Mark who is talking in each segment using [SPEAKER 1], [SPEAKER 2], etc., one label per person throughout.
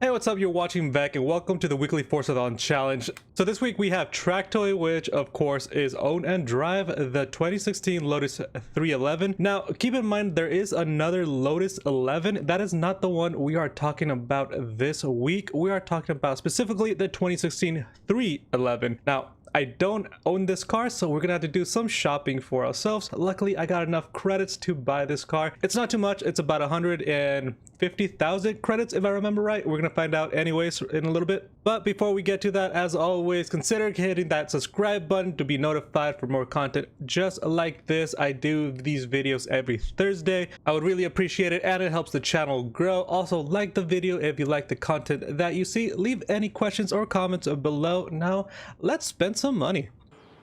[SPEAKER 1] Hey, what's up? You're watching Vec and welcome to the weekly Forzathon challenge. So this week we have Track Toy, which of course is own and drive the 2016 Lotus 311. Now keep in mind there is another Lotus 11. That is not the one we are talking about this week. We are talking about specifically the 2016 311. Now I don't own this car, so we're gonna have to do some shopping for ourselves. Luckily, I got enough credits to buy this car. It's not too much. It's about 150,000 credits, if I remember right. We're gonna find out anyways in a little bit. But before we get to that, as always, consider hitting that subscribe button to be notified for more content just like this. I do these videos every Thursday. I would really appreciate it, and it helps the channel grow. Also, like the video if you like the content that you see. Leave any questions or comments below. Now, let's spend some money.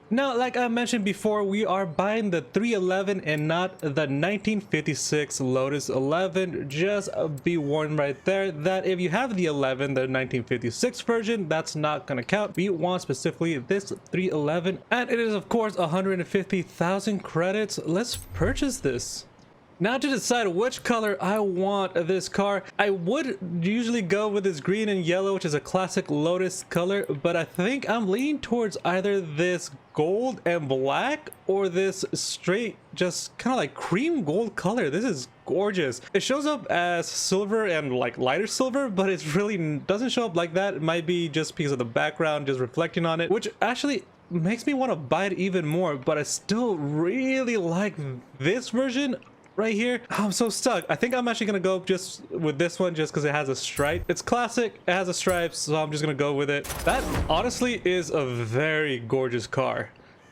[SPEAKER 1] Now, like I mentioned before, we are buying the 311 and not the 1956 Lotus 11. Just be warned right there that if you have the 11, the 1956 version, that's not gonna count. We want specifically this 311, and it is of course 150,000 credits. Let's purchase this. Now, to decide which color I want this car, I would usually go with this green and yellow, which is a classic Lotus color, but I think I'm leaning towards either this gold and black or this straight, just kind of like cream gold color. This is gorgeous. It shows up as silver and like lighter silver, but it really doesn't show up like that. It might be just because of the background just reflecting on it, which actually makes me want to buy it even more, but I still really like this version right here. I'm so stuck. I think I'm actually gonna go just with this one just because it has a stripe. It's classic, it has a stripe, so I'm just gonna go with it. That honestly is a very gorgeous car.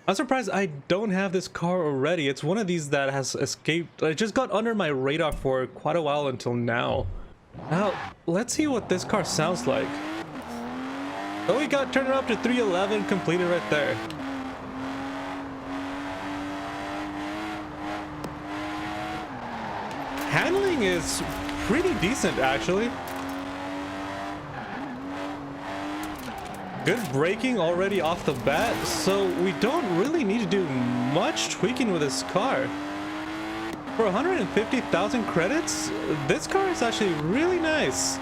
[SPEAKER 1] I'm surprised I don't have this car already. It's one of these that has escaped. It just got under my radar for quite a while until now. Now, let's see what this car sounds like. Oh, we got turned up to 311 completed right there. Handling is pretty decent, actually. Good braking already off the bat, so we don't really need to do much tweaking with this car. For 150,000 credits, this car is actually really nice.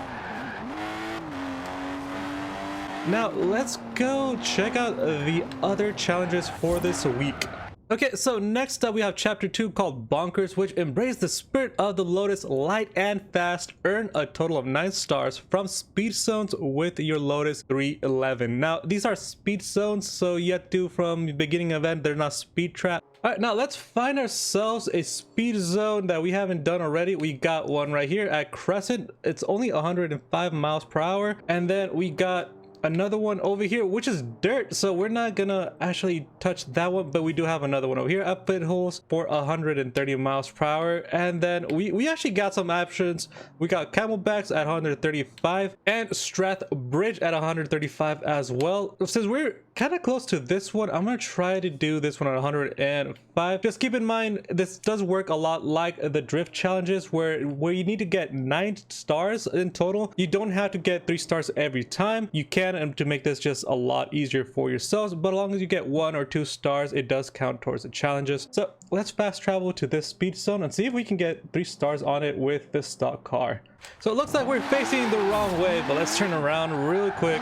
[SPEAKER 1] Now, let's go check out the other challenges for this week. Okay, so next up we have chapter 2 called Bonkers, which embrace the spirit of the Lotus light and fast. Earn a total of 9 stars from speed zones with your Lotus 311. Now, these are speed zones, so you have to from the beginning event, they're not speed trap. All right, now let's find ourselves a speed zone that we haven't done already. We got one right here at Crescent. It's only 105 miles per hour. And then we got another one over here, which is dirt, so we're not gonna actually touch that one, but we do have another one over here at Pitholes for 130 miles per hour. And then we actually got some options. We got Camelbacks at 135 and Strath Bridge at 135 as well. Since we're kind of close to this one, I'm gonna try to do this one at 105. Just keep in mind, this does work a lot like the drift challenges where you need to get 9 stars in total. You don't have to get 3 stars every time. You can, and to make this just a lot easier for yourselves, but as long as you get 1 or 2 stars, it does count towards the challenges. So let's fast travel to this speed zone and see if we can get 3 stars on it with this stock car. So it looks like we're facing the wrong way, but let's turn around really quick.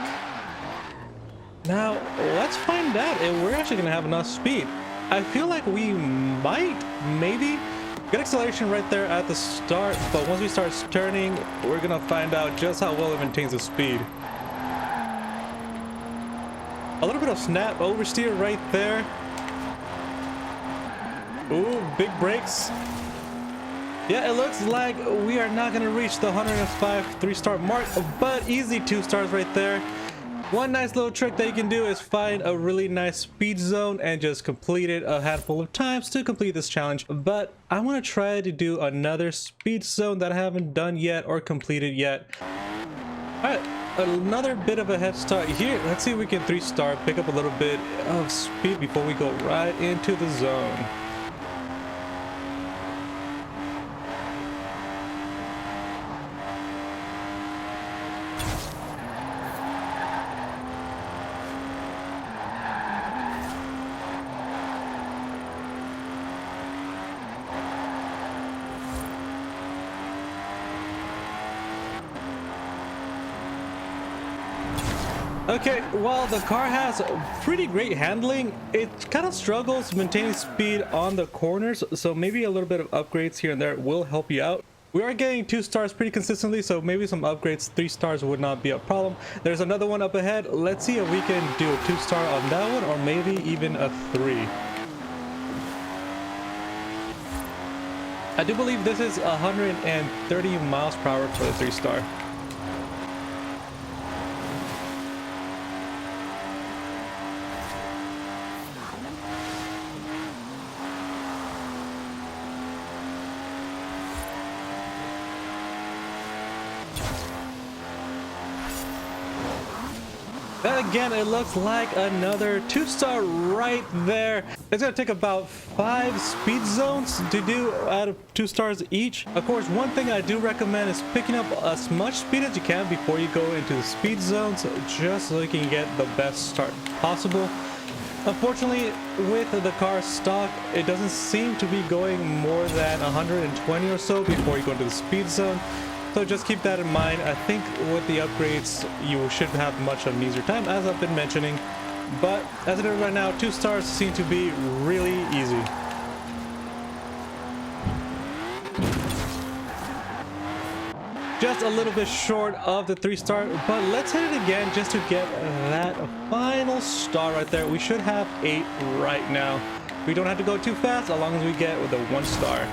[SPEAKER 1] Now, let's find out if we're actually gonna have enough speed. I feel like we might, maybe. Good acceleration right there at the start, but once we start turning, we're gonna find out just how well it maintains the speed. A little bit of snap oversteer right there. Ooh, big brakes. Yeah, it looks like we are not gonna reach the 105 3-star mark, but easy 2 stars right there. One nice little trick that you can do is find a really nice speed zone and just complete it a handful of times to complete this challenge. But I want to try to do another speed zone that I haven't done yet or completed yet. Alright, another bit of a head start here. Let's see if we can 3-star, pick up a little bit of speed before we go right into the zone. Okay, while the car has pretty great handling, it kind of struggles maintaining speed on the corners, so maybe a little bit of upgrades here and there will help you out. We are getting 2 stars pretty consistently, so maybe some upgrades, 3 stars would not be a problem. There's another one up ahead. Let's see if we can do a 2-star on that one, or maybe even a 3. I do believe this is 130 miles per hour for the 3-star. Then again, it looks like another 2-star right there. It's gonna take about 5 speed zones to do out of 2 stars each. Of course, one thing I do recommend is picking up as much speed as you can before you go into the speed zones, just so you can get the best start possible. Unfortunately, with the car stock, it doesn't seem to be going more than 120 or so before you go into the speed zone. So just keep that in mind. I think with the upgrades, you should have much of an easier time, as I've been mentioning. But as it is right now, 2 stars seem to be really easy. Just a little bit short of the 3-star, but let's hit it again just to get that final star right there. We should have 8 right now. We don't have to go too fast as long as we get with the 1 star.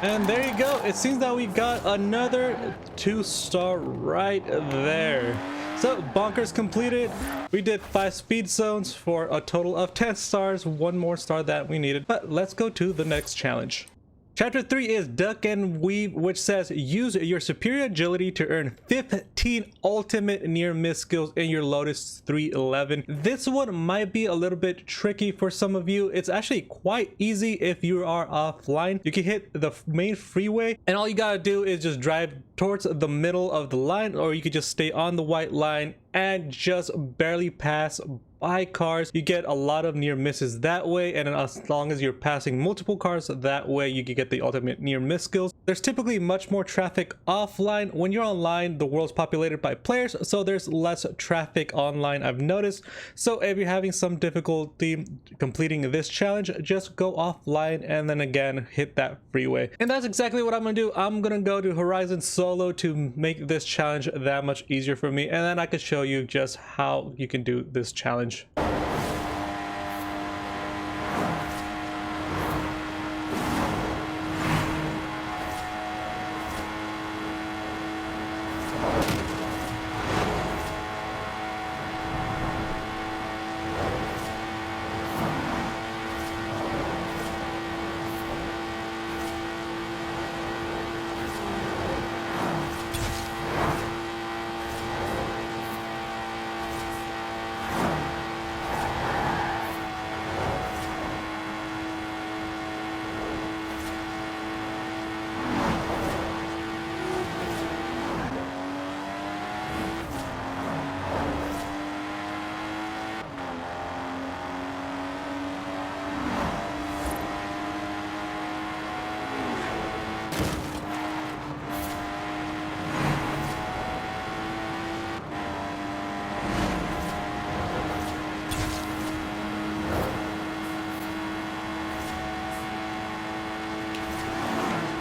[SPEAKER 1] And there you go. It seems that we got another 2-star right there. So Bonkers completed. We did 5 speed zones for a total of 10 stars, 1 more star that we needed. But let's go to the next challenge. Chapter 3 is Duck and Weave, which says use your superior agility to earn 15 ultimate near miss skills in your Lotus 311. This one might be a little bit tricky for some of you. It's actually quite easy if you are offline. You can hit the main freeway and all you gotta do is just drive towards the middle of the line, or you could just stay on the white line and just barely pass by cars. You get a lot of near misses that way, and as long as you're passing multiple cars that way, you can get the ultimate near miss skills. There's typically much more traffic offline. When you're online, the world's populated by players, so there's less traffic online, I've noticed. So if you're having some difficulty completing this challenge, just go offline and then again hit that freeway. And that's exactly what I'm gonna do. I'm gonna go to Horizon Solo to make this challenge that much easier for me, and then I could show you just how you can do this challenge.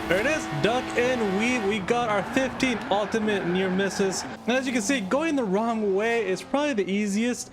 [SPEAKER 1] There it is, Duck and Weave. We got our 15 ultimate near misses. And as you can see, going the wrong way is probably the easiest.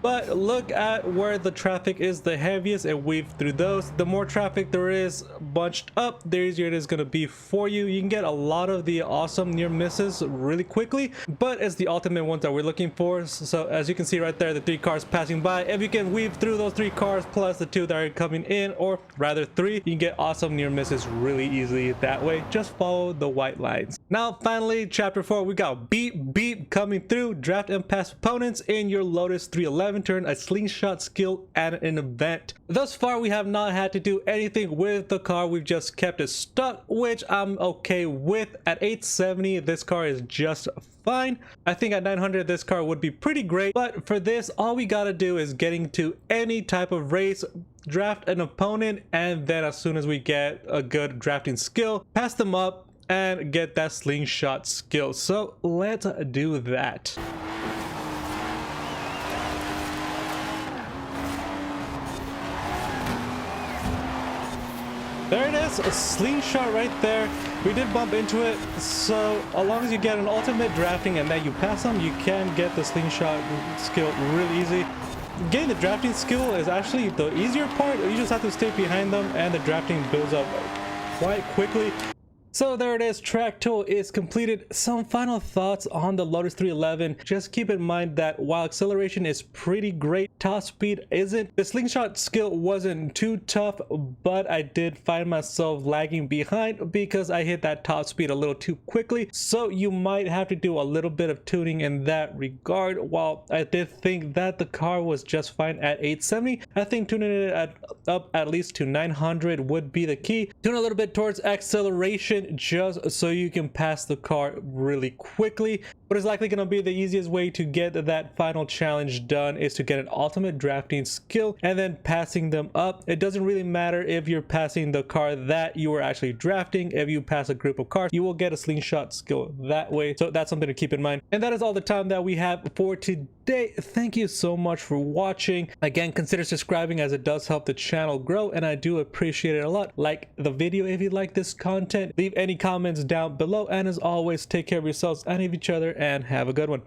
[SPEAKER 1] But look at where the traffic is the heaviest and weave through those. The more traffic there is bunched up, the easier it is going to be for you. You can get a lot of the awesome near misses really quickly, but it's the ultimate ones that we're looking for. So as you can see right there, the 3 cars passing by, if you can weave through those 3 cars plus the 2 that are coming in, or rather 3, you can get awesome near misses really easily that way. Just follow the white lines. Now finally, chapter 4, we got beep beep coming through. Draft and pass opponents in your Lotus 311. driving turn, a slingshot skill, and an event. Thus far, we have not had to do anything with the car. We've just kept it stuck, which I'm okay with. At 870, this car is just fine. I think at 900 this car would be pretty great, but for this all we gotta do is getting to any type of race, draft an opponent, and then as soon as we get a good drafting skill, pass them up and get that slingshot skill. So let's do that. There it is, a slingshot right there. We did bump into it, so as long as you get an ultimate drafting and then you pass them, you can get the slingshot skill really easy. Getting the drafting skill is actually the easier part. You just have to stay behind them and the drafting builds up quite quickly. So there it is, track tool is completed. Some final thoughts on the Lotus 311. Just keep in mind that while acceleration is pretty great, top speed isn't. The slingshot skill wasn't too tough, but I did find myself lagging behind because I hit that top speed a little too quickly. So you might have to do a little bit of tuning in that regard. While I did think that the car was just fine at 870, I think tuning it up at least to 900 would be the key. Tune a little bit towards acceleration, just so you can pass the car really quickly. What is likely going to be the easiest way to get that final challenge done is to get an ultimate drafting skill and then passing them up. It doesn't really matter if you're passing the car that you are actually drafting. If you pass a group of cars, you will get a slingshot skill that way. So that's something to keep in mind. And that is all the time that we have for today. Thank you so much for watching. Again, consider subscribing as it does help the channel grow, and I do appreciate it a lot. Like the video if you like this content. Leave any comments down below, and as always, take care of yourselves and of each other, and have a good one.